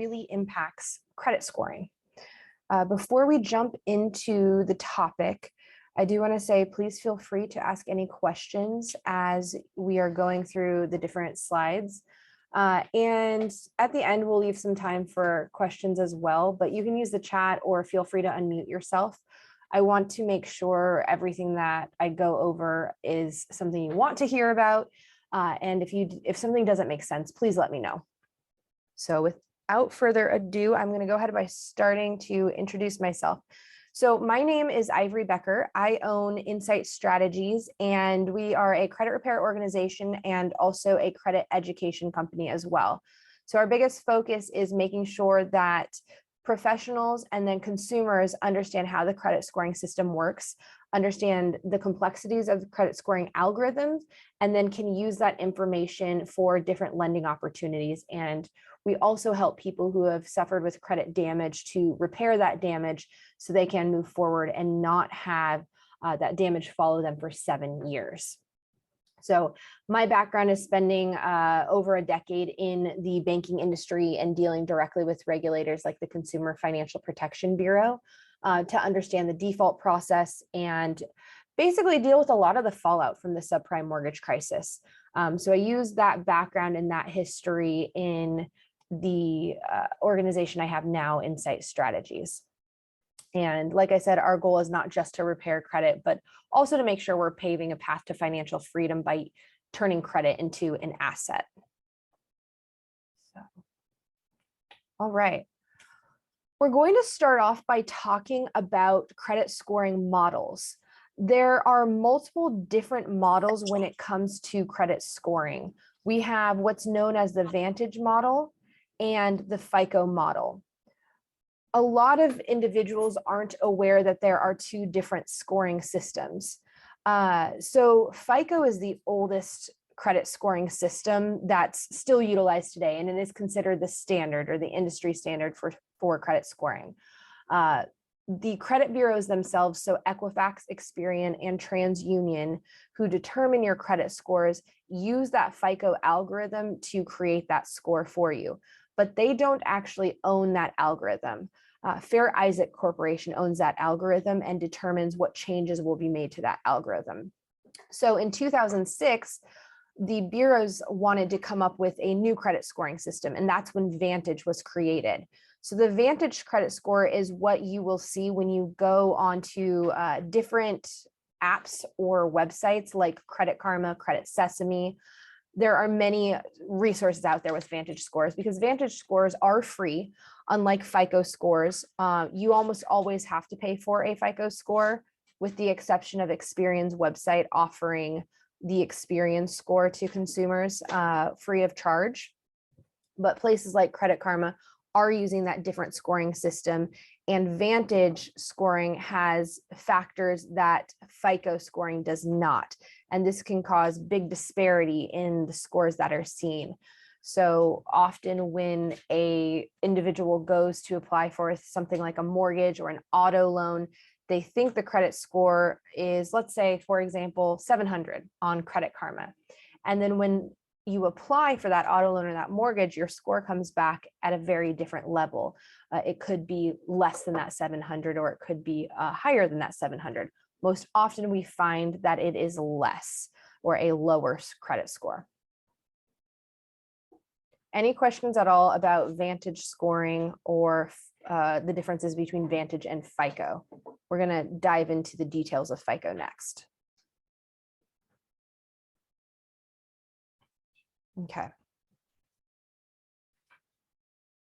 really impacts credit scoring. Before we jump into the topic, I do want to say, please feel free to ask any questions as we are going through the different slides. And at the end, we'll leave some time for questions as well, but you can use the chat or feel free to unmute yourself. I want to make sure everything that I go over is something you want to hear about. And if something doesn't make sense, please let me know. So without further ado, I'm going to go ahead by starting to introduce myself. So my name is Ivory Becker. I own Insight Strategies, and we are a credit repair organization and also a credit education company as well. So our biggest focus is making sure that professionals and then consumers understand how the credit scoring system works, understand the complexities of the credit scoring algorithms, and then can use that information for different lending opportunities. And we also help people who have suffered with credit damage to repair that damage so they can move forward and not have that damage follow them for 7 years. So my background is spending over a decade in the banking industry and dealing directly with regulators like the Consumer Financial Protection Bureau to understand the default process and basically deal with a lot of the fallout from the subprime mortgage crisis. So I use that background and that history in the organization I have now, Insight Strategies. And like I said, our goal is not just to repair credit, but also to make sure we're paving a path to financial freedom by turning credit into an asset. So, all right. We're going to start off by talking about credit scoring models. There are multiple different models when it comes to credit scoring. We have what's known as the Vantage model and the FICO model. A lot of individuals aren't aware that there are two different scoring systems. So FICO is the oldest credit scoring system that's still utilized today, and it is considered the standard or the industry standard for credit scoring. The credit bureaus themselves, so Equifax, Experian, and TransUnion, who determine your credit scores, use that FICO algorithm to create that score for you, but they don't actually own that algorithm. Fair Isaac Corporation owns that algorithm and determines what changes will be made to that algorithm. So in 2006, the bureaus wanted to come up with a new credit scoring system, and that's when Vantage was created. So the Vantage credit score is what you will see when you go onto different apps or websites like Credit Karma, Credit Sesame. There are many resources out there with Vantage scores because Vantage scores are free. Unlike FICO scores, you almost always have to pay for a FICO score, with the exception of Experian's website offering the Experian score to consumers free of charge. But places like Credit Karma are using that different scoring system, and Vantage scoring has factors that FICO scoring does not. And this can cause big disparity in the scores that are seen. So often when a individual goes to apply for something like a mortgage or an auto loan, they think the credit score is, let's say, for example, 700 on Credit Karma. And then when you apply for that auto loan or that mortgage, your score comes back at a very different level. It could be less than that 700, or it could be higher than that 700. Most often we find that it is less, or a lower credit score. Any questions at all about Vantage scoring or the differences between Vantage and FICO? We're going to dive into the details of FICO next. Okay.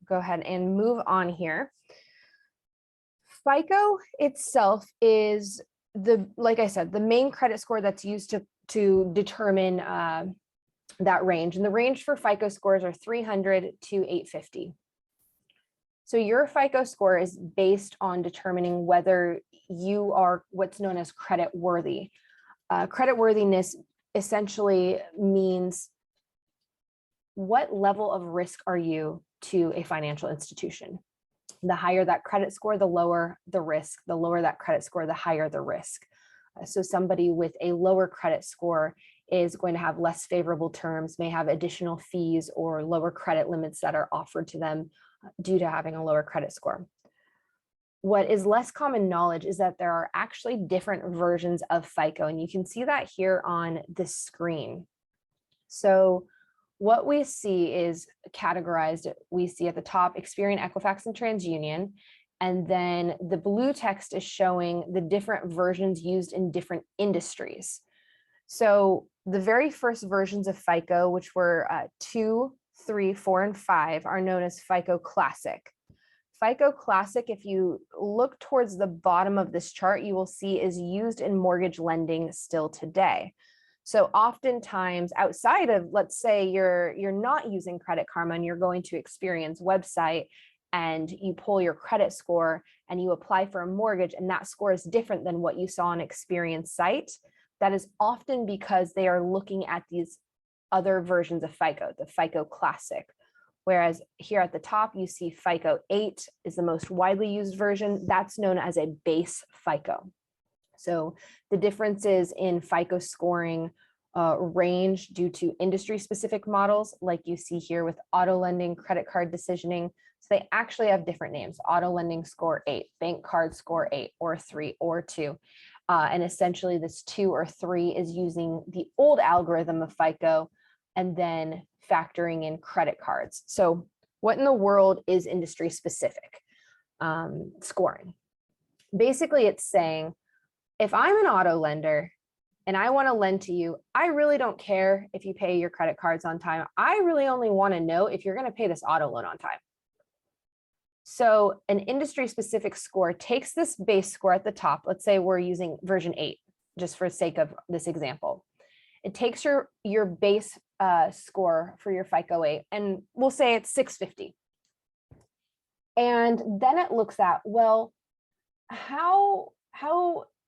Go ahead and move on here. FICO itself is like I said, the main credit score that's used to determine that range. And the range for FICO scores are 300 to 850. So your FICO score is based on determining whether you are what's known as credit worthy. Credit worthiness essentially means what level of risk are you to a financial institution? The higher that credit score, the lower the risk. The lower that credit score, the higher the risk. So somebody with a lower credit score is going to have less favorable terms, may have additional fees or lower credit limits that are offered to them due to having a lower credit score. What is less common knowledge is that there are actually different versions of FICO, and you can see that here on the screen. So what we see is categorized, we see at the top Experian, Equifax, and TransUnion, and then the blue text is showing the different versions used in different industries. So the very first versions of FICO, which were 2, 3, 4, and 5, are known as FICO Classic. FICO Classic, if you look towards the bottom of this chart, you will see is used in mortgage lending still today. So oftentimes outside of, let's say you're not using Credit Karma and you're going to Experian's website and you pull your credit score and you apply for a mortgage and that score is different than what you saw on Experian's site, that is often because they are looking at these other versions of FICO, the FICO Classic. Whereas here at the top, you see FICO 8 is the most widely used version. That's known as a base FICO. So the differences in FICO scoring range due to industry-specific models, like you see here with auto lending, credit card decisioning. So they actually have different names: auto lending score 8, bank card score 8, or 3, or 2. And essentially this 2 or 3 is using the old algorithm of FICO and then factoring in credit cards. So what in the world is industry-specific scoring? Basically, it's saying, if I'm an auto lender and I want to lend to you, I really don't care if you pay your credit cards on time. I really only want to know if you're going to pay this auto loan on time. So an industry-specific score takes this base score at the top. Let's say we're using version 8, just for the sake of this example. It takes your base score for your FICO 8, and we'll say it's 650. And then it looks at, well,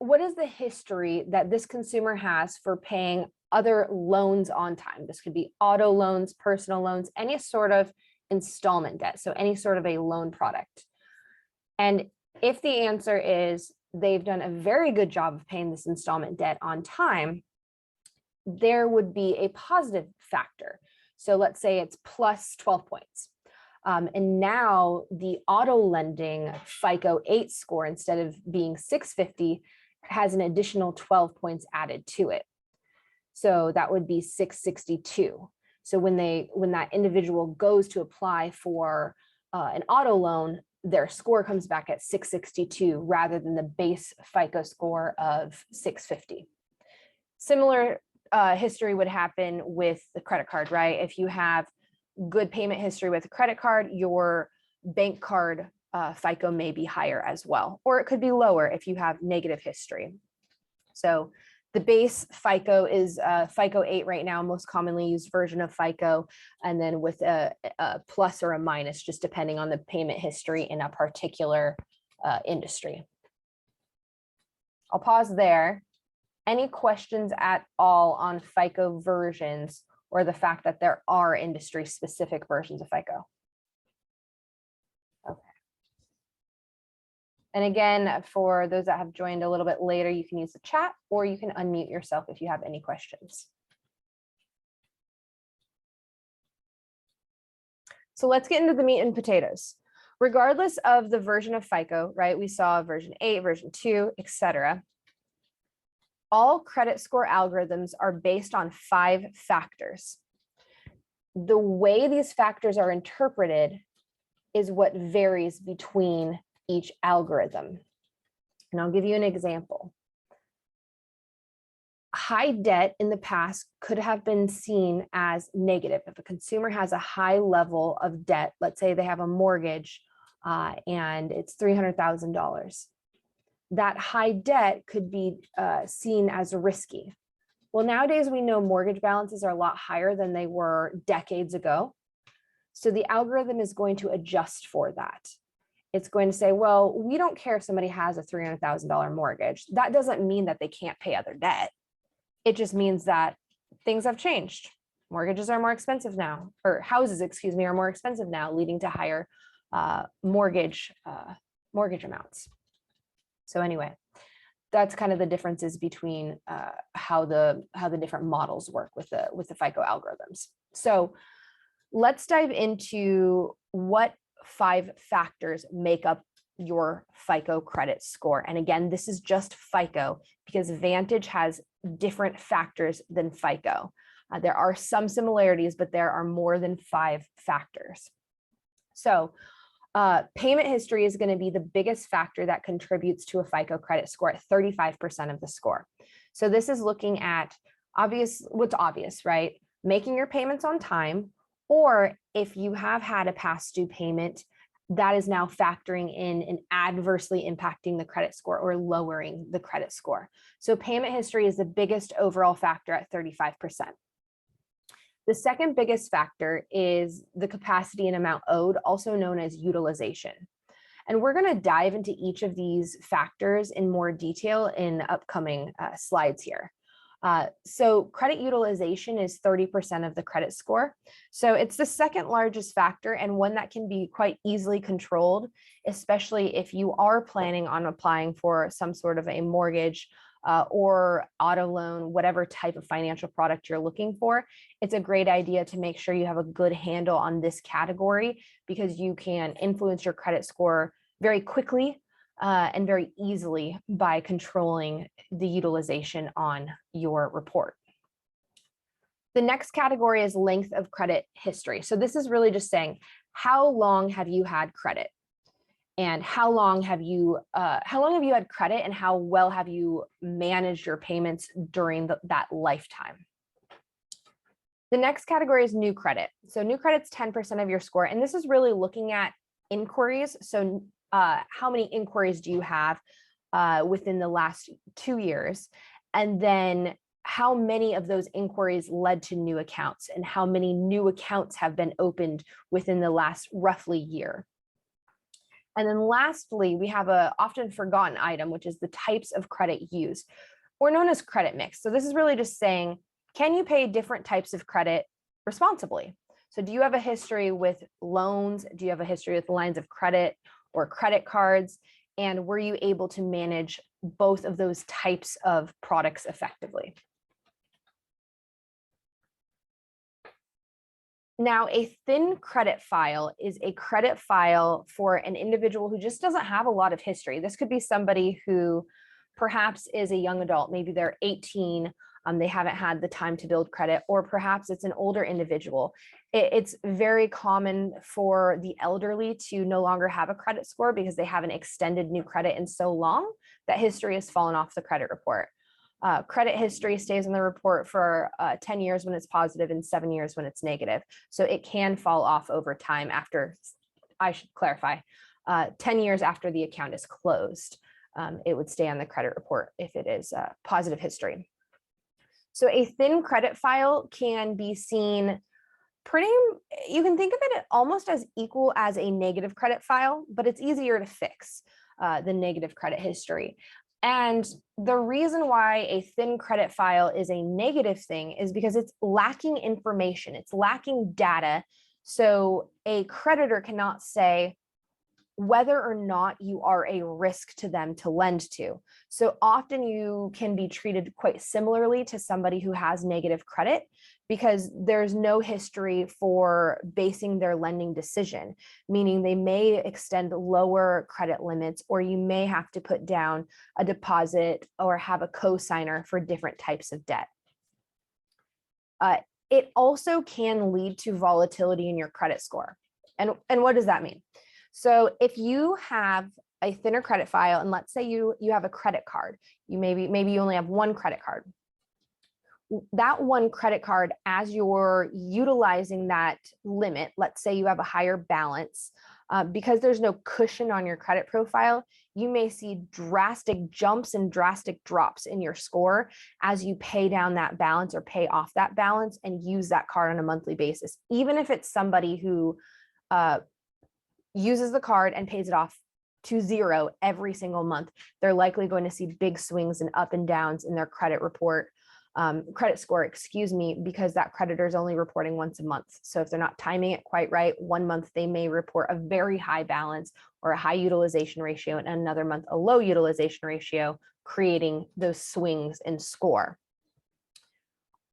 what is the history that this consumer has for paying other loans on time? This could be auto loans, personal loans, any sort of installment debt, so any sort of a loan product. And if the answer is they've done a very good job of paying this installment debt on time, there would be a positive factor. So let's say it's plus 12 points. And now the auto lending FICO 8 score, instead of being 650, has an additional 12 points added to it. So that would be 662. So when that individual goes to apply for an auto loan, their score comes back at 662 rather than the base FICO score of 650. Similar history would happen with the credit card, right? If you have good payment history with a credit card, your bank card FICO may be higher as well, or it could be lower if you have negative history. So the base FICO is FICO 8 right now, most commonly used version of FICO, and then with a plus or a minus, just depending on the payment history in a particular industry. I'll pause there. Any questions at all on FICO versions or the fact that there are industry-specific versions of FICO? Okay. And again, for those that have joined a little bit later, you can use the chat or you can unmute yourself if you have any questions. So let's get into the meat and potatoes. Regardless of the version of FICO, right? We saw version 8, version 2, etc. All credit score algorithms are based on 5 factors. The way these factors are interpreted is what varies between each algorithm. And I'll give you an example. High debt in the past could have been seen as negative. If a consumer has a high level of debt, let's say they have a mortgage and it's $300,000. That high debt could be seen as risky. Well, nowadays we know mortgage balances are a lot higher than they were decades ago. So the algorithm is going to adjust for that. It's going to say, well, we don't care if somebody has a $300,000 mortgage. That doesn't mean that they can't pay other debt. It just means that things have changed. Mortgages are more expensive now, or houses, excuse me, are more expensive now, leading to higher mortgage amounts. So anyway, that's kind of the differences between how the different models work with the FICO algorithms. So let's dive into what 5 factors make up your FICO credit score. And again, this is just FICO because Vantage has different factors than FICO. There are some similarities, but there are more than 5 factors. So payment history is going to be the biggest factor that contributes to a FICO credit score at 35% of the score. So this is looking at what's obvious, right? Making your payments on time, or if you have had a past due payment, that is now factoring in and adversely impacting the credit score or lowering the credit score. So payment history is the biggest overall factor at 35%. The second biggest factor is the capacity and amount owed, also known as utilization. And we're going to dive into each of these factors in more detail in upcoming slides here. So credit utilization is 30% of the credit score. So it's the second largest factor and one that can be quite easily controlled, especially if you are planning on applying for some sort of a mortgage or auto loan, whatever type of financial product you're looking for. It's a great idea to make sure you have a good handle on this category because you can influence your credit score very quickly and very easily by controlling the utilization on your report. The next category is length of credit history. So this is really just saying, how long have you had credit? And how long have you had credit and how well have you managed your payments during that lifetime? The next category is new credit. So new credit's 10% of your score. And this is really looking at inquiries. So how many inquiries do you have within the last 2 years? And then how many of those inquiries led to new accounts and how many new accounts have been opened within the last roughly year? And then lastly, we have a often forgotten item, which is the types of credit used, or known as credit mix. So this is really just saying, can you pay different types of credit responsibly? So do you have a history with loans? Do you have a history with lines of credit or credit cards? And were you able to manage both of those types of products effectively? Now, a thin credit file is a credit file for an individual who just doesn't have a lot of history. This could be somebody who perhaps is a young adult, maybe they're 18, they haven't had the time to build credit, or perhaps it's an older individual. It's very common for the elderly to no longer have a credit score because they haven't extended new credit in so long that history has fallen off the credit report. Credit history stays in the report for 10 years when it's positive and 7 years when it's negative. So it can fall off over time after, I should clarify, 10 years after the account is closed. It would stay on the credit report if it is positive history. So a thin credit file can be seen you can think of it almost as equal as a negative credit file, but it's easier to fix than negative credit history. And the reason why a thin credit file is a negative thing is because it's lacking information, it's lacking data. So a creditor cannot say whether or not you are a risk to them to lend to. So often you can be treated quite similarly to somebody who has negative credit because there's no history for basing their lending decision, meaning they may extend lower credit limits, or you may have to put down a deposit or have a co-signer for different types of debt. It also can lead to volatility in your credit score. And what does that mean? So if you have a thinner credit file, and let's say you have a credit card, maybe you only have one credit card. That one credit card, as you're utilizing that limit, let's say you have a higher balance, because there's no cushion on your credit profile, you may see drastic jumps and drastic drops in your score as you pay down that balance or pay off that balance and use that card on a monthly basis. Even if it's somebody who uses the card and pays it off to zero every single month, they're likely going to see big swings and up and downs in their credit score, excuse me, because that creditor is only reporting once a month. So if they're not timing it quite right, 1 month they may report a very high balance or a high utilization ratio, and another month a low utilization ratio, creating those swings in score.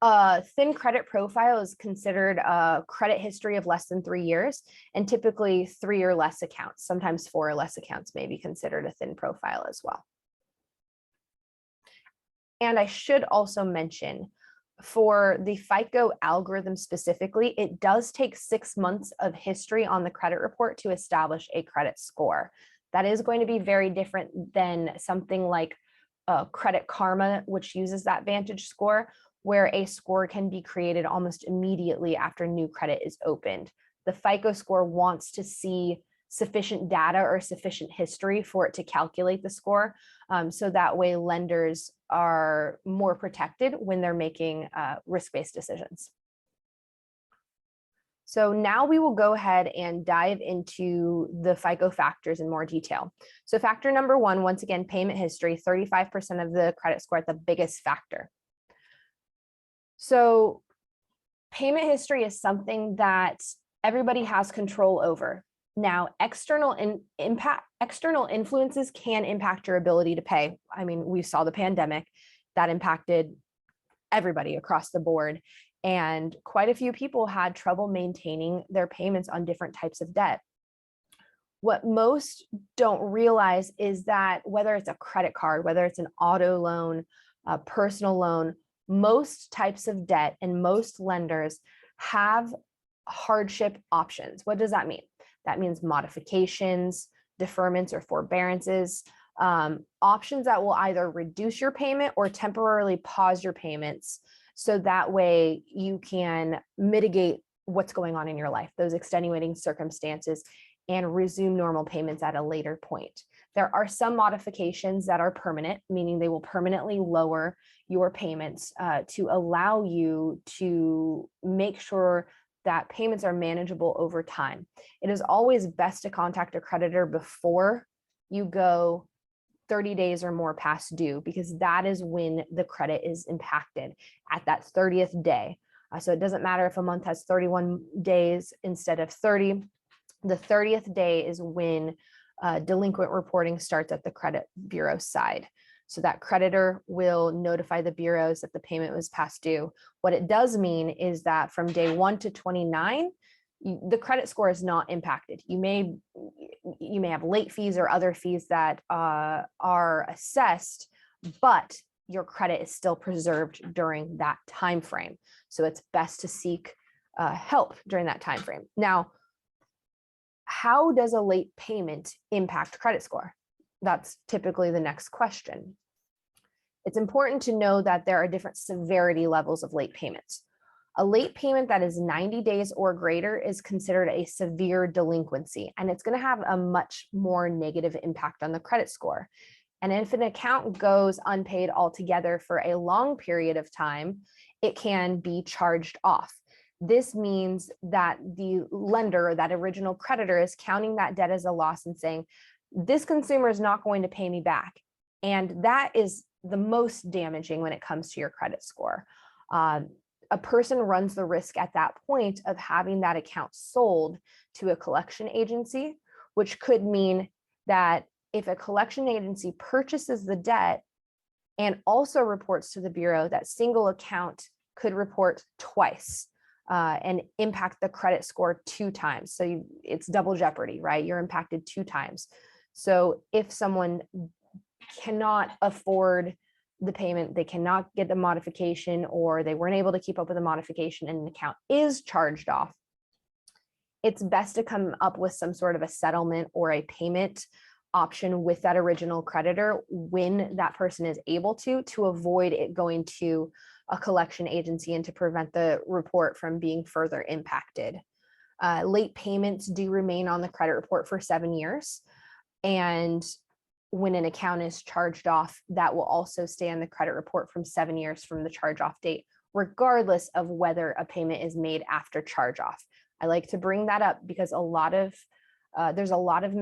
A thin credit profile is considered a credit history of less than 3 years, and typically 3 or less accounts, sometimes 4 or less accounts may be considered a thin profile as well. And I should also mention, for the FICO algorithm specifically, it does take 6 months of history on the credit report to establish a credit score. That is going to be very different than something like Credit Karma, which uses that Vantage score, where a score can be created almost immediately after new credit is opened. The FICO score wants to see sufficient data or sufficient history for it to calculate the score. So that way lenders are more protected when they're making risk-based decisions. So now we will go ahead and dive into the FICO factors in more detail. So factor number 1, once again, payment history, 35% of the credit score, the biggest factor. So payment history is something that everybody has control over. Now, external influences can impact your ability to pay. I mean, we saw the pandemic that impacted everybody across the board, and quite a few people had trouble maintaining their payments on different types of debt. What most don't realize is that whether it's a credit card, whether it's an auto loan, a personal loan, most types of debt and most lenders have hardship options. What does that mean? That means modifications, deferments, or forbearances, options that will either reduce your payment or temporarily pause your payments. So that way you can mitigate what's going on in your life, those extenuating circumstances, and resume normal payments at a later point. There are some modifications that are permanent, meaning they will permanently lower your payments to allow you to make sure that payments are manageable over time. It is always best to contact a creditor before you go 30 days or more past due, because that is when the credit is impacted, at that 30th day. So it doesn't matter if a month has 31 days instead of 30. The 30th day is when delinquent reporting starts at the credit bureau side. So that creditor will notify the bureaus that the payment was past due. What it does mean is that from day 1 to 29, the credit score is not impacted. You may have late fees or other fees that are assessed, but your credit is still preserved during that time frame. So it's best to seek help during that time frame. Now, how does a late payment impact credit score? That's typically the next question. It's important to know that there are different severity levels of late payments. A late payment that is 90 days or greater is considered a severe delinquency, and it's going to have a much more negative impact on the credit score. And if an account goes unpaid altogether for a long period of time, it can be charged off. This means that the lender, or that original creditor, is counting that debt as a loss and saying, this consumer is not going to pay me back. And that is the most damaging when it comes to your credit score. A person runs the risk at that point of having that account sold to a collection agency, which could mean that if a collection agency purchases the debt and also reports to the bureau, that single account could report twice and impact the credit score 2 times. So it's double jeopardy, right? You're impacted 2 times. So if someone cannot afford the payment, they cannot get the modification, or they weren't able to keep up with the modification and an account is charged off, it's best to come up with some sort of a settlement or a payment option with that original creditor when that person is able to avoid it going to a collection agency and to prevent the report from being further impacted. Late payments do remain on the credit report for 7 years. And when an account is charged off, that will also stay on the credit report from 7 years from the charge off date, regardless of whether a payment is made after charge off. I like to bring that up because there's a lot of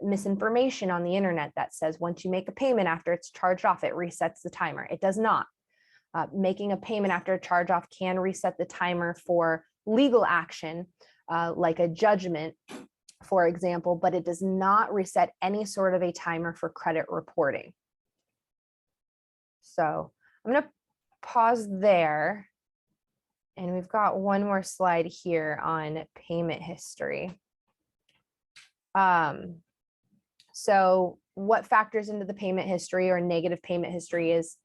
misinformation on the internet that says once you make a payment after it's charged off, it resets the timer. It does not. Making a payment after a charge off can reset the timer for legal action, like a judgment, for example, but it does not reset any sort of a timer for credit reporting. So I'm going to pause there And we've got one more slide here on payment history. So what factors into the payment history or negative payment history is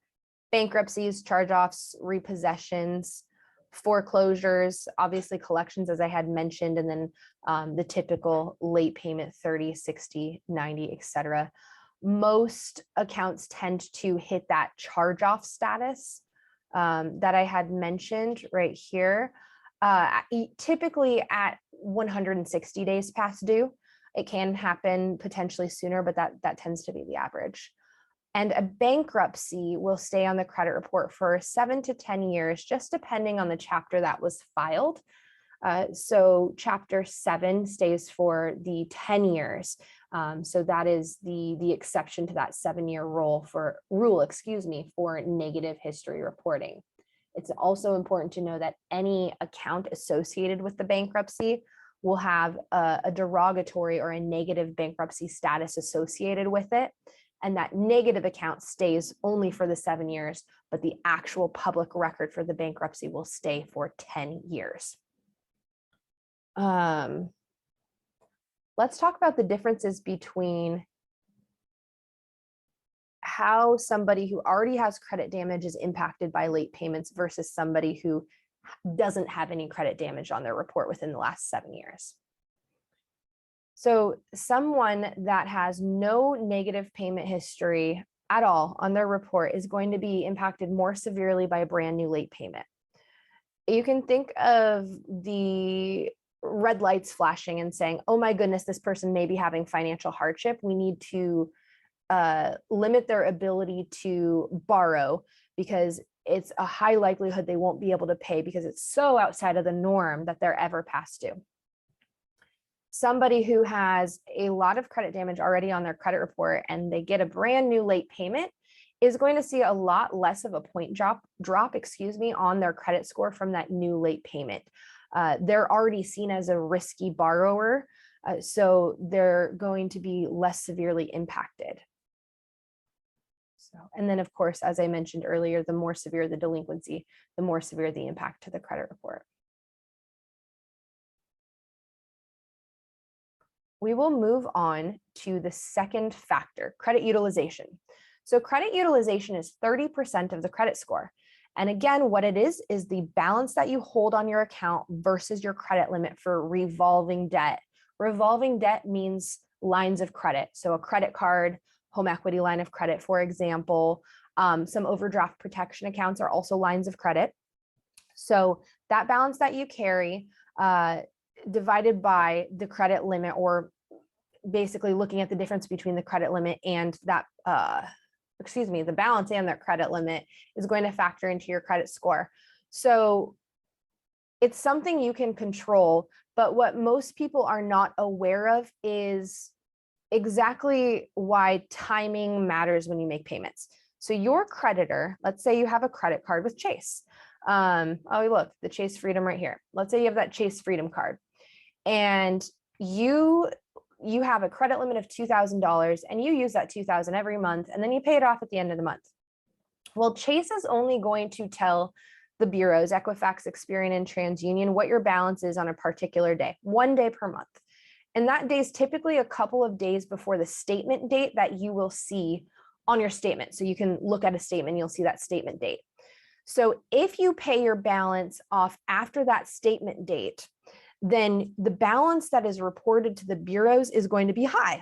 bankruptcies, charge-offs, repossessions, foreclosures, obviously collections, as I had mentioned, and then the typical late payment, 30, 60, 90, etc. Most accounts tend to hit that charge-off status that I had mentioned right here, typically at 160 days past due. It can happen potentially sooner, but that tends to be the average. And a bankruptcy will stay on the credit report for 7 to 10 years, just depending on the chapter that was filed. So chapter 7 stays for the 10 years. So that is the exception to that 7-year rule for negative history reporting. It's also important to know that any account associated with the bankruptcy will have a derogatory or a negative bankruptcy status associated with it. And that negative account stays only for the 7 years, but the actual public record for the bankruptcy will stay for 10 years. Let's talk about the differences between how somebody who already has credit damage is impacted by late payments versus somebody who doesn't have any credit damage on their report within the last 7 years. So someone that has no negative payment history at all on their report is going to be impacted more severely by a brand new late payment. You can think of the red lights flashing and saying, oh my goodness, this person may be having financial hardship. We need to limit their ability to borrow because it's a high likelihood they won't be able to pay because it's so outside of the norm that they're ever past due. Somebody who has a lot of credit damage already on their credit report and they get a brand new late payment is going to see a lot less of a point drop on their credit score from that new late payment. They're already seen as a risky borrower, so they're going to be less severely impacted. And then, of course, as I mentioned earlier, the more severe the delinquency, the more severe the impact to the credit report. We will move on to the second factor, credit utilization. So credit utilization is 30% of the credit score. And again, what it is the balance that you hold on your account versus your credit limit for revolving debt. Revolving debt means lines of credit. So a credit card, home equity line of credit, for example. Some overdraft protection accounts are also lines of credit. So that balance that you carry divided by the credit limit, or basically looking at the difference between the credit limit and that, the balance and that credit limit is going to factor into your credit score. So it's something you can control, but what most people are not aware of is exactly why timing matters when you make payments. So your creditor, let's say you have a credit card with Chase. Oh, look, the Chase Freedom right here. Let's say you have that Chase Freedom card and you have a credit limit of $2,000 and you use that $2,000 every month and then you pay it off at the end of the month. Well, Chase is only going to tell the bureaus, Equifax, Experian, and TransUnion, what your balance is on a particular day, 1 day per month. And that day is typically a couple of days before the statement date that you will see on your statement. So you can look at a statement, you'll see that statement date. So if you pay your balance off after that statement date, then the balance that is reported to the bureaus is going to be high.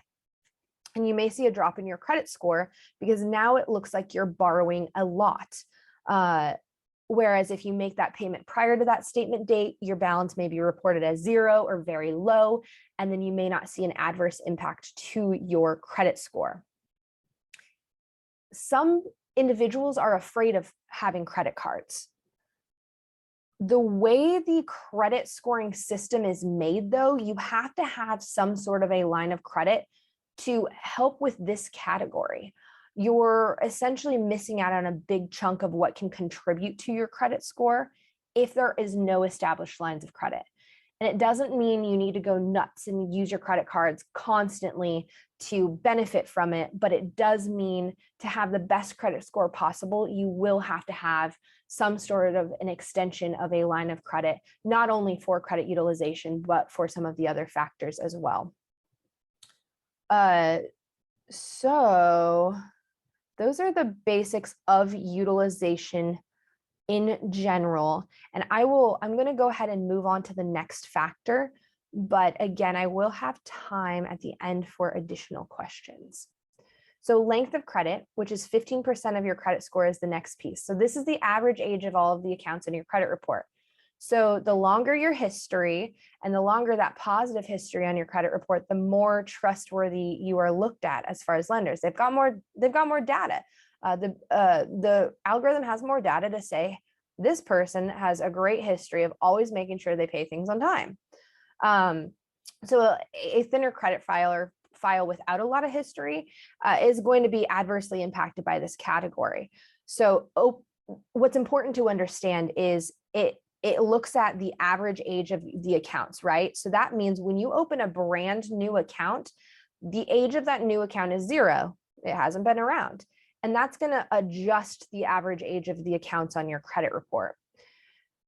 And you may see a drop in your credit score because now it looks like you're borrowing a lot. Whereas if you make that payment prior to that statement date, your balance may be reported as 0 or very low, and then you may not see an adverse impact to your credit score. Some individuals are afraid of having credit cards. The way the credit scoring system is made, though, you have to have some sort of a line of credit to help with this category. You're essentially missing out on a big chunk of what can contribute to your credit score if there is no established lines of credit. And it doesn't mean you need to go nuts and use your credit cards constantly to benefit from it, but it does mean to have the best credit score possible, you will have to have some sort of an extension of a line of credit, not only for credit utilization, but for some of the other factors as well. So those are the basics of utilization in general. And I'm going to go ahead and move on to the next factor. But again, I will have time at the end for additional questions. So length of credit, which is 15% of your credit score, is the next piece. So this is the average age of all of the accounts in your credit report. So the longer your history and the longer that positive history on your credit report, the more trustworthy you are looked at as far as lenders. They've got more data. The algorithm has more data to say this person has a great history of always making sure they pay things on time. So a thinner credit file without a lot of history is going to be adversely impacted by this category. So what's important to understand is it looks at the average age of the accounts, right? So that means when you open a brand new account, the age of that new account is 0. It hasn't been around. And that's going to adjust the average age of the accounts on your credit report.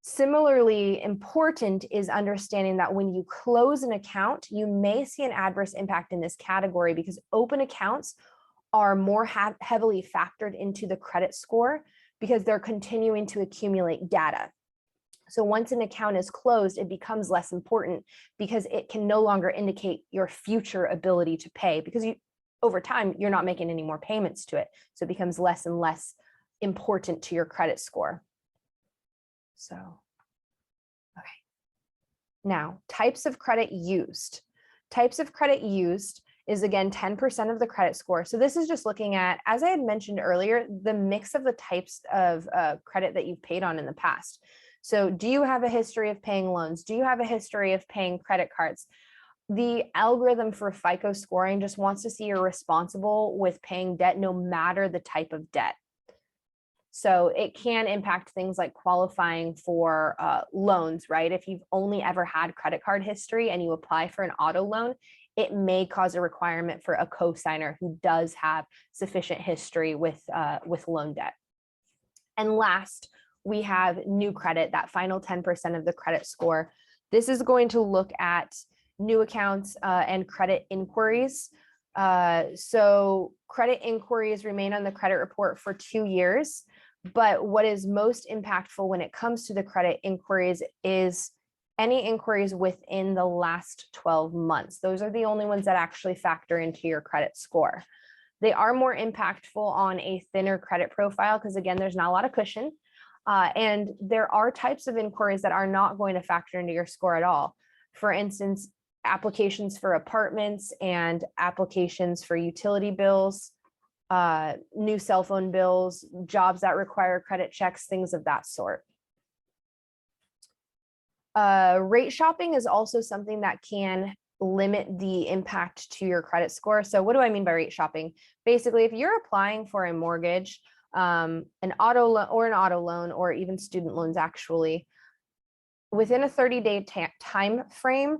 Similarly important is understanding that when you close an account, you may see an adverse impact in this category because open accounts are more heavily factored into the credit score because they're continuing to accumulate data. So once an account is closed, it becomes less important because it can no longer indicate your future ability to pay because over time, you're not making any more payments to it. So it becomes less and less important to your credit score. So, okay. Now, types of credit used. Types of credit used is again 10% of the credit score. So this is just looking at, as I had mentioned earlier, the mix of the types of credit that you've paid on in the past. So do you have a history of paying loans? Do you have a history of paying credit cards? The algorithm for FICO scoring just wants to see you're responsible with paying debt no matter the type of debt. So it can impact things like qualifying for loans, right? If you've only ever had credit card history and you apply for an auto loan, it may cause a requirement for a cosigner who does have sufficient history with loan debt. And last, we have new credit, that final 10% of the credit score. This is going to look at new accounts and credit inquiries. So credit inquiries remain on the credit report for 2 years. But what is most impactful when it comes to the credit inquiries is any inquiries within the last 12 months. Those are the only ones that actually factor into your credit score. They are more impactful on a thinner credit profile because, again, there's not a lot of cushion. And there are types of inquiries that are not going to factor into your score at all. For instance, applications for apartments and applications for utility bills, new cell phone bills, jobs that require credit checks, things of that sort. Rate shopping is also something that can limit the impact to your credit score. So what do I mean by rate shopping? Basically, if you're applying for a mortgage, an auto loan, or even student loans, actually, within a 30-day time frame,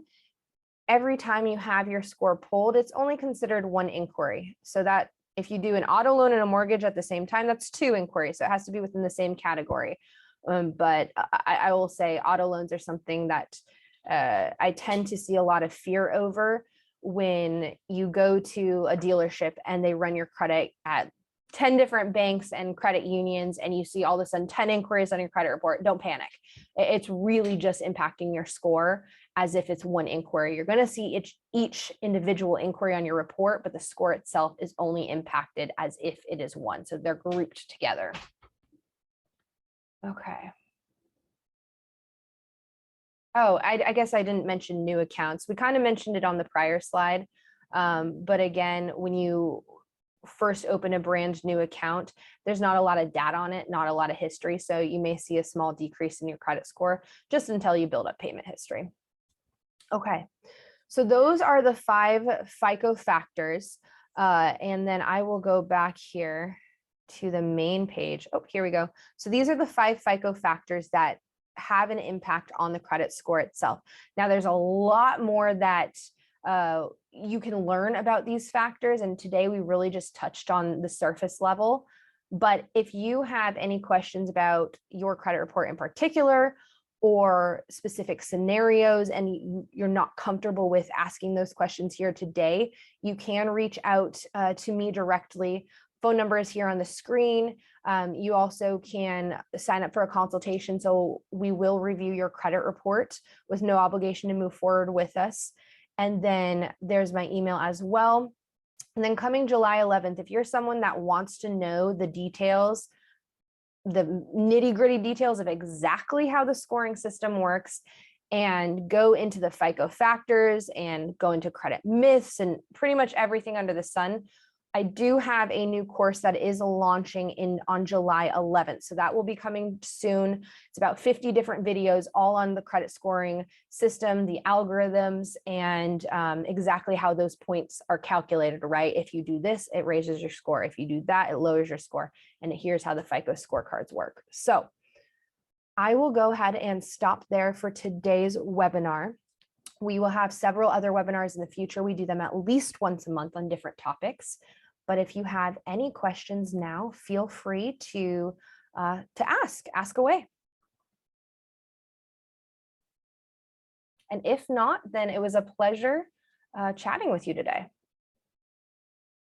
every time you have your score pulled, it's only considered one inquiry. So that if you do an auto loan and a mortgage at the same time, that's 2 inquiries. So it has to be within the same category. But I will say auto loans are something that I tend to see a lot of fear over when you go to a dealership and they run your credit at 10 different banks and credit unions, and you see all of a sudden 10 inquiries on your credit report. Don't panic. It's really just impacting your score as if it's one inquiry. You're going to see each individual inquiry on your report, but the score itself is only impacted as if it is one. So they're grouped together. Okay. Oh, I guess I didn't mention new accounts. We kind of mentioned it on the prior slide. But again, when you first open a brand new account, there's not a lot of data on it, not a lot of history. So you may see a small decrease in your credit score just until you build up payment history. Okay, so those are the 5 FICO factors. And then I will go back here to the main page. Oh, here we go. So these are the 5 FICO factors that have an impact on the credit score itself. Now, there's a lot more that you can learn about these factors, and today we really just touched on the surface level. But if you have any questions about your credit report in particular, or specific scenarios, and you're not comfortable with asking those questions here today, you can reach out to me directly. Phone number is here on the screen. You also can sign up for a consultation, so we will review your credit report with no obligation to move forward with us. And then there's my email as well. And then coming July 11th, if you're someone that wants to know the details, the nitty-gritty details of exactly how the scoring system works, and go into the FICO factors and go into credit myths and pretty much everything under the sun, I do have a new course that is launching on July 11th. So that will be coming soon. It's about 50 different videos, all on the credit scoring system, the algorithms, and exactly how those points are calculated, right? If you do this, it raises your score. If you do that, it lowers your score. And here's how the FICO scorecards work. So I will go ahead and stop there for today's webinar. We will have several other webinars in the future. We do them at least once a month on different topics. But if you have any questions now, feel free to ask away. And if not, then it was a pleasure chatting with you today.